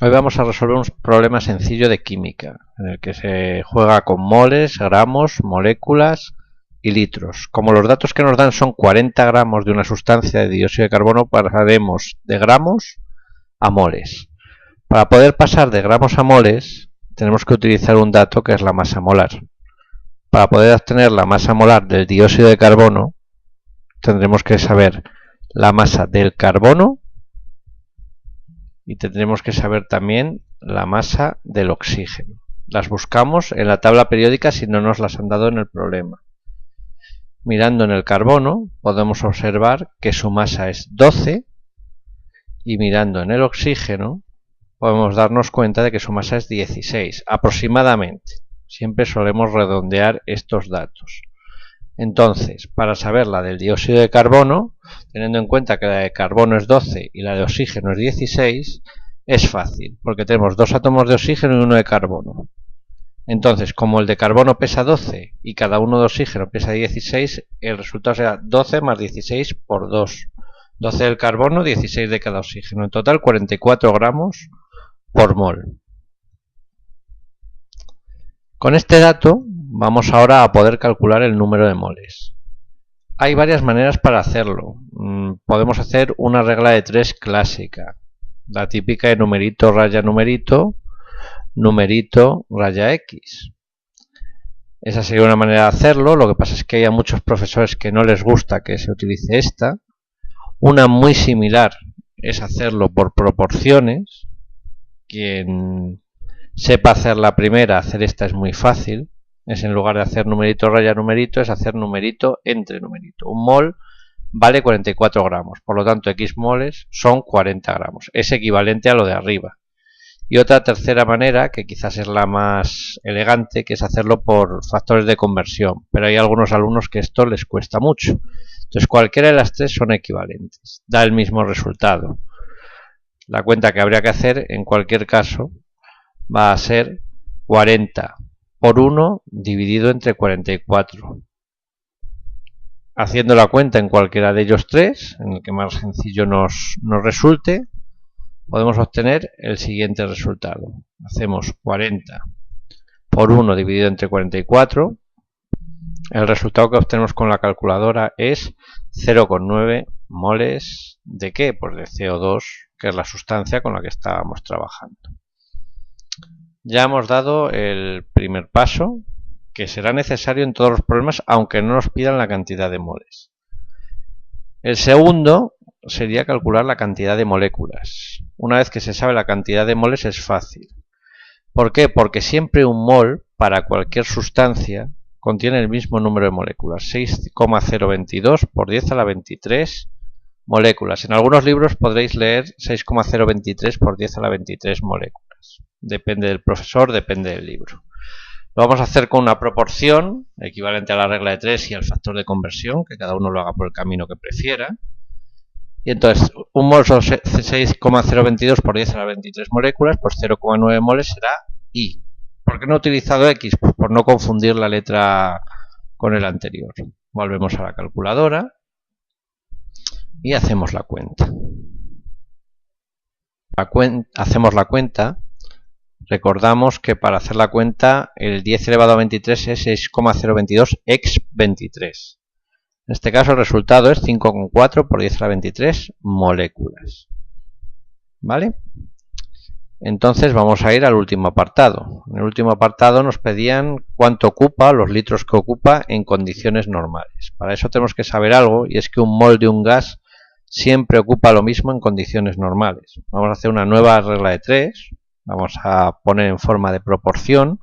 Hoy vamos a resolver un problema sencillo de química, en el que se juega con moles, gramos, moléculas y litros. Como los datos que nos dan son 40 gramos de una sustancia de dióxido de carbono, pasaremos de gramos a moles. Para poder pasar de gramos a moles, tenemos que utilizar un dato que es la masa molar. Para poder obtener la masa molar del dióxido de carbono, tendremos que saber la masa del carbono y tendremos que saber también la masa del oxígeno. Las buscamos en la tabla periódica si no nos las han dado en el problema. Mirando en el carbono podemos observar que su masa es 12 y mirando en el oxígeno podemos darnos cuenta de que su masa es 16 aproximadamente. Siempre solemos redondear estos datos. Entonces, para saber la del dióxido de carbono, teniendo en cuenta que la de carbono es 12 y la de oxígeno es 16, es fácil, porque tenemos dos átomos de oxígeno y uno de carbono. Entonces, como el de carbono pesa 12 y cada uno de oxígeno pesa 16, el resultado será 12 más 16 por 2. 12 del carbono, 16 de cada oxígeno. En total, 44 gramos por mol. Con este dato vamos ahora a poder calcular el número de moles. Hay varias maneras para hacerlo. Podemos hacer una regla de 3 clásica, la típica de numerito raya numerito, numerito raya x. Esa sería una manera de hacerlo, lo que pasa es que hay a muchos profesores que no les gusta que se utilice esta. Una muy similar es hacerlo por proporciones. Quien sepa hacer la primera, hacer esta es muy fácil. Es en lugar de hacer numerito raya numerito, es hacer numerito entre numerito. Un mol vale 44 gramos, por lo tanto x moles son 40 gramos. Es equivalente a lo de arriba. Y otra tercera manera, que quizás es la más elegante, que es hacerlo por factores de conversión. Pero hay algunos alumnos que esto les cuesta mucho. Entonces cualquiera de las tres son equivalentes. Da el mismo resultado. La cuenta que habría que hacer en cualquier caso va a ser 40 por 1 dividido entre 44. Haciendo la cuenta en cualquiera de ellos tres, en el que más sencillo nos resulte, podemos obtener el siguiente resultado. Hacemos 40 por 1 dividido entre 44. El resultado que obtenemos con la calculadora es 0,9 moles ¿de qué? Pues de CO2, que es la sustancia con la que estábamos trabajando. Ya hemos dado el primer paso, que será necesario en todos los problemas, aunque no nos pidan la cantidad de moles. El segundo sería calcular la cantidad de moléculas. Una vez que se sabe la cantidad de moles es fácil. ¿Por qué? Porque siempre un mol para cualquier sustancia contiene el mismo número de moléculas, 6,022 por 10 a la 23 moléculas. En algunos libros podréis leer 6,023 por 10 a la 23 moléculas. Depende del profesor, depende del libro. Lo vamos a hacer con una proporción equivalente a la regla de 3 y al factor de conversión, que cada uno lo haga por el camino que prefiera. Y entonces, un mol son 6,022 por 10 a la 23 moléculas, pues 0,9 moles será I. ¿Por qué no he utilizado X? Pues por no confundir la letra con el anterior. Volvemos a la calculadora y hacemos la cuenta. Hacemos la cuenta. Recordamos que para hacer la cuenta el 10 elevado a 23 es 6,022 x 23. En este caso el resultado es 5,4 por 10 a la 23 moléculas. ¿Vale? Entonces vamos a ir al último apartado. En el último apartado nos pedían cuánto ocupa, los litros que ocupa en condiciones normales. Para eso tenemos que saber algo, y es que un mol de un gas siempre ocupa lo mismo en condiciones normales. Vamos a hacer una nueva regla de 3. Vamos a poner en forma de proporción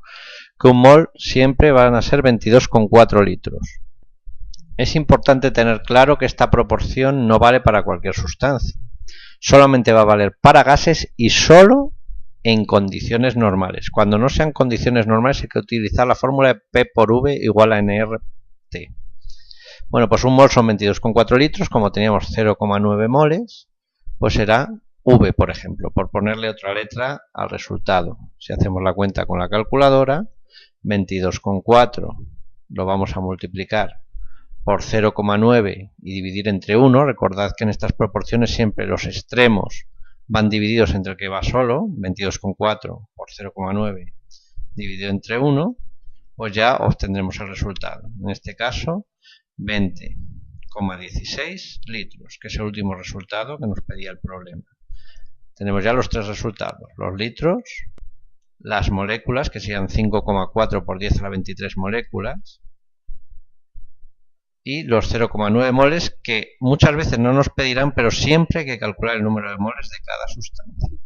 que un mol siempre van a ser 22,4 litros. Es importante tener claro que esta proporción no vale para cualquier sustancia. Solamente va a valer para gases y solo en condiciones normales. Cuando no sean condiciones normales hay que utilizar la fórmula de P por V igual a nRT. Bueno, pues un mol son 22,4 litros, como teníamos 0,9 moles, pues será V, por ejemplo, por ponerle otra letra al resultado. Si hacemos la cuenta con la calculadora, 22,4 lo vamos a multiplicar por 0,9 y dividir entre 1. Recordad que en estas proporciones siempre los extremos van divididos entre el que va solo, 22,4 por 0,9 dividido entre 1, pues ya obtendremos el resultado. En este caso, 20,16 litros, que es el último resultado que nos pedía el problema. Tenemos ya los tres resultados, los litros, las moléculas, que serían 5,4 por 10 a la 23 moléculas, y los 0,9 moles, que muchas veces no nos pedirán, pero siempre hay que calcular el número de moles de cada sustancia.